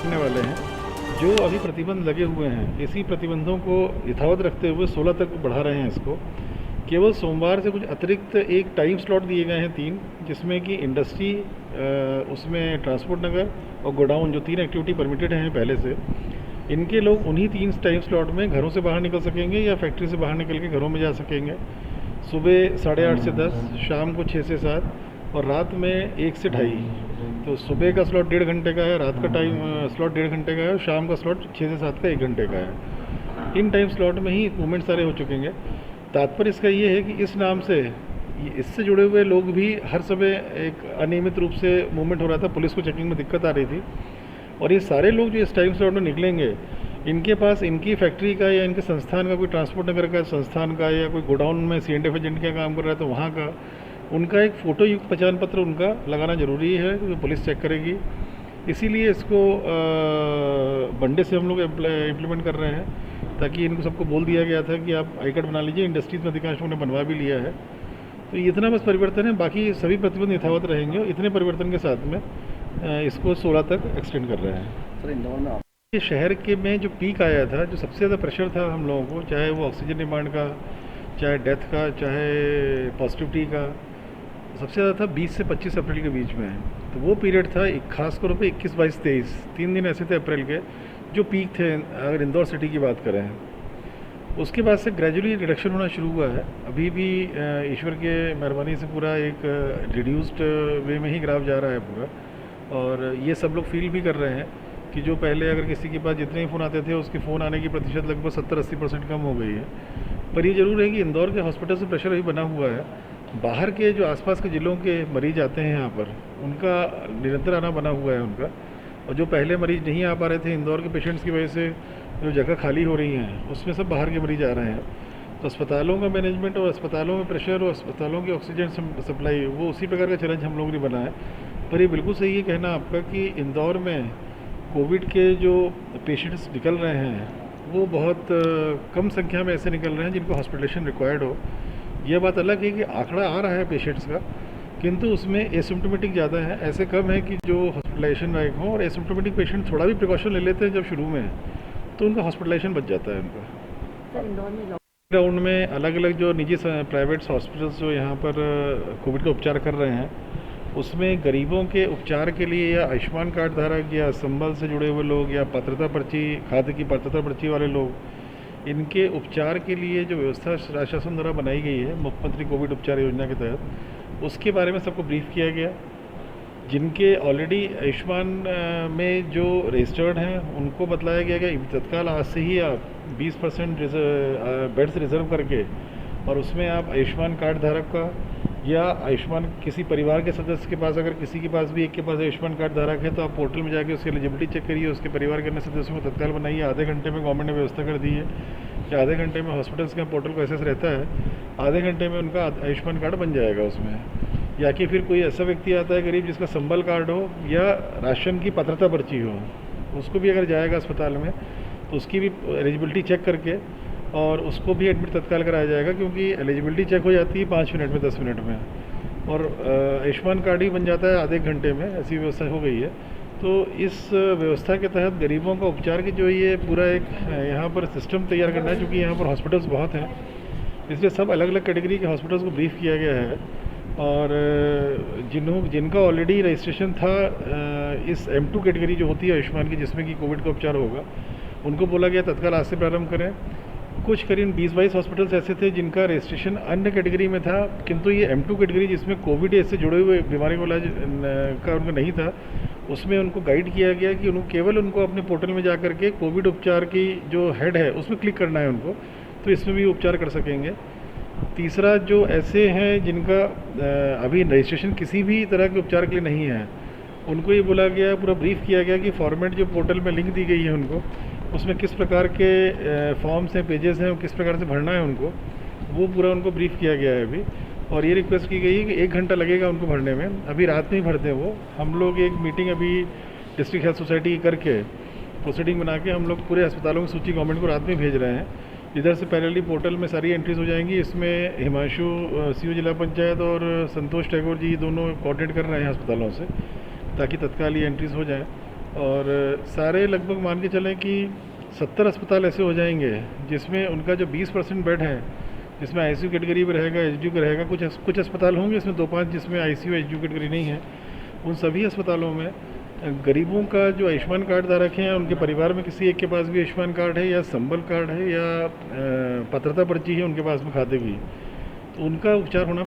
करने वाले हैं। जो अभी प्रतिबंध लगे हुए हैं, इसी प्रतिबंधों को यथावत रखते हुए 16 तक बढ़ा रहे हैं इसको। केवल सोमवार से कुछ अतिरिक्त एक टाइम स्लॉट दिए गए हैं 3, जिसमें कि इंडस्ट्री, उसमें ट्रांसपोर्ट नगर और गोडाउन, जो 3 एक्टिविटी परमिटेड हैं पहले से, इनके लोग उन्हीं 3 टाइम स्लॉट में घरों से बाहर निकल सकेंगे या फैक्ट्री से बाहर निकल के घरों में जा सकेंगे। सुबह 8:30 से 10, शाम को 6 से 7 और रात में 1 से 2:30। तो सुबह का स्लॉट 1.5 घंटे का है, रात का टाइम स्लॉट 1.5 घंटे का है, और शाम का स्लॉट 6 से 7 का 1 घंटे का है। इन टाइम स्लॉट में ही मूवमेंट सारे हो चुकेंगे। तात्पर्य इसका ये है कि इस नाम से इससे जुड़े हुए लोग भी हर समय एक अनियमित रूप से मूवमेंट हो रहा था, पुलिस को चेकिंग में दिक्कत आ रही थी। और ये सारे लोग जो इस टाइम स्लॉट में निकलेंगे, इनके पास इनकी फैक्ट्री का या इनके संस्थान का, कोई ट्रांसपोर्ट नगर का संस्थान का, या कोई गोडाउन में C&F एजेंट का काम कर रहा है तो वहाँ का, उनका एक फ़ोटो युक्त पहचान पत्र उनका लगाना ज़रूरी है, क्योंकि पुलिस चेक करेगी। इसीलिए इसको मंडे से हम लोग इम्प्लीमेंट कर रहे हैं, ताकि इनको सबको बोल दिया गया था कि आप आई कार्ड बना लीजिए। इंडस्ट्रीज़ में अधिकांश लोगों ने बनवा भी लिया है। तो इतना बस परिवर्तन है, बाकी सभी प्रतिबंध यथावत रहेंगे। इतने परिवर्तन के साथ में इसको 16 तक एक्सटेंड कर रहे हैं। सर, इंदौर में ये शहर के में जो पीक आया था, जो सबसे ज़्यादा प्रेशर था हम लोगों को, चाहे वो ऑक्सीजन डिमांड का, चाहे डेथ का, चाहे पॉजिटिविटी का, सबसे ज़्यादा था 20 से 25 अप्रैल के बीच में। तो वो पीरियड था, एक खास तौर पे 21, 22, 23, 3 दिन ऐसे थे अप्रैल के जो पीक थे, अगर इंदौर सिटी की बात करें। उसके बाद से ग्रेजुअली रिडक्शन होना शुरू हुआ है। अभी भी ईश्वर के मेहरबानी से पूरा एक रिड्यूस्ड वे में ही ग्राफ जा रहा है पूरा। और ये सब लोग फील भी कर रहे हैं कि जो पहले अगर किसी के पास जितने ही फ़ोन आते थे, उसके फ़ोन आने की प्रतिशत लगभग 70-80% कम हो गई है। पर ये ज़रूर है कि इंदौर के हॉस्पिटल से प्रेशर अभी बना हुआ है। बाहर के जो आसपास के ज़िलों के मरीज़ आते हैं यहाँ पर, उनका निरंतर आना बना हुआ है उनका। और जो पहले मरीज़ नहीं आ पा रहे थे इंदौर के पेशेंट्स की वजह से, जो जगह खाली हो रही हैं, उसमें सब बाहर के मरीज़ आ रहे हैं। तो अस्पतालों का मैनेजमेंट और अस्पतालों में प्रेशर और अस्पतालों की ऑक्सीजन सप्लाई, वो उसी प्रकार का चैलेंज हम लोगों ने बना है। पर ये बिल्कुल सही है कहना आपका कि इंदौर में कोविड के जो पेशेंट्स निकल रहे हैं, वो बहुत कम संख्या में ऐसे निकल रहे हैं जिनको हॉस्पिटलेशन रिक्वायर्ड हो। यह बात अलग है कि आंकड़ा आ रहा है पेशेंट्स का, किंतु उसमें एसिम्प्टोमेटिक ज़्यादा है। ऐसे कम है कि जो हॉस्पिटलाइजेशन लायक हो, और एसिम्प्टोमेटिक पेशेंट थोड़ा भी प्रिकॉशन ले लेते हैं जब शुरू में, तो उनका हॉस्पिटलाइजेशन बच जाता है उनका। सर, इंदौर में ग्राउंड में अलग अलग जो निजी प्राइवेट हॉस्पिटल्स जो यहाँ पर कोविड का उपचार कर रहे हैं, उसमें गरीबों के उपचार के लिए या आयुष्मान कार्ड धारक या संबल से जुड़े हुए लोग या पात्रता पर्ची, खाद्य की पात्रता पर्ची वाले लोग, इनके उपचार के लिए जो व्यवस्था राज्य शासन द्वारा बनाई गई है मुख्यमंत्री कोविड उपचार योजना के तहत, उसके बारे में सबको ब्रीफ किया गया। जिनके ऑलरेडी आयुष्मान में जो रजिस्टर्ड हैं, उनको बतलाया गया कि तत्काल आज से ही आप 20% बेड्स रिजर्व करके, और उसमें आप आयुष्मान कार्ड धारक का या आयुष्मान किसी परिवार के सदस्य के पास, अगर किसी के पास भी एक के पास आयुष्मान कार्ड धारक है, तो आप पोर्टल में जाके उसकी एलिजिबिलिटी चेक करिए, उसके परिवार के अन्य सदस्यों को तत्काल बनाइए। आधे घंटे में गवर्नमेंट ने व्यवस्था कर दी है कि आधे घंटे में हॉस्पिटल्स का पोर्टल का एक्सेस रहता है, आधे घंटे में उनका आयुष्मान कार्ड बन जाएगा उसमें। या कि फिर कोई ऐसा व्यक्ति आता है गरीब जिसका संबल कार्ड हो या राशन की पात्रता पर्ची हो, उसको भी अगर जाएगा अस्पताल में तो उसकी भी एलिजिबिलिटी चेक करके और उसको भी एडमिट तत्काल कराया जाएगा, क्योंकि एलिजिबिलिटी चेक हो जाती है 5 मिनट में, 10 मिनट में, और आयुष्मान कार्ड ही बन जाता है आधे घंटे में। ऐसी व्यवस्था हो गई है। तो इस व्यवस्था के तहत गरीबों का उपचार की जो ये पूरा एक यहाँ पर सिस्टम तैयार करना है, क्योंकि यहाँ पर हॉस्पिटल्स बहुत हैं, इसलिए सब अलग अलग कैटेगरी के हॉस्पिटल्स को ब्रीफ किया गया है। और जिनका ऑलरेडी रजिस्ट्रेशन था इस M2 कैटेगरी जो होती है आयुष्मान की, जिसमें कि कोविड का उपचार होगा, उनको बोला गया तत्काल आज से प्रारंभ करें। कुछ करीब 20-22 हॉस्पिटल्स ऐसे थे जिनका रजिस्ट्रेशन अन्य कैटेगरी में था, किंतु ये M2 कैटेगरी जिसमें कोविड से जुड़े हुए बीमारी का इलाज का उनका नहीं था, उसमें उनको गाइड किया गया कि केवल उनको अपने पोर्टल में जा कर के कोविड उपचार की जो हेड है उसमें क्लिक करना है उनको, तो इसमें भी उपचार कर सकेंगे। तीसरा, जो ऐसे हैं जिनका अभी रजिस्ट्रेशन किसी भी तरह के उपचार के लिए नहीं है, उनको ये बोला गया, पूरा ब्रीफ किया गया कि फॉर्मेट जो पोर्टल में लिंक दी गई है उनको, उसमें किस प्रकार के फॉर्म्स हैं, पेजेस हैं, किस प्रकार से भरना है उनको, वो पूरा उनको ब्रीफ किया गया है अभी। और ये रिक्वेस्ट की गई है कि 1 घंटा लगेगा उनको भरने में, अभी रात में ही भरते हैं वो। हम लोग एक मीटिंग अभी डिस्ट्रिक्ट हेल्थ सोसाइटी करके प्रोसीडिंग बना के हम लोग पूरे अस्पतालों की सूची गवर्नमेंट को रात में भेज रहे हैं। इधर से पैरेलली पोर्टल में सारी एंट्रीज हो जाएंगी। इसमें हिमांशु CO जिला पंचायत और संतोष टैगोर जी दोनों कोऑर्डिनेट कर रहे हैं अस्पतालों से, ताकि तत्काल ये एंट्रीज हो जाएँ। और सारे लगभग मान के चलें कि 70 अस्पताल ऐसे हो जाएंगे जिसमें उनका जो 20% बेड है, जिसमें आईसीयू कैटेगरी भी रहेगा, एचडीयू का रहेगा, कुछ अस्पताल होंगे इसमें 2-5 जिसमें आईसीयू एचडीयू कैटेगरी नहीं है। उन सभी अस्पतालों में गरीबों का जो आयुष्मान कार्ड धारक हैं, उनके परिवार में किसी एक के पास भी आयुष्मान कार्ड है या संबल कार्ड है या पात्रता पर्ची है उनके पास में खाते की, तो उनका उपचार होना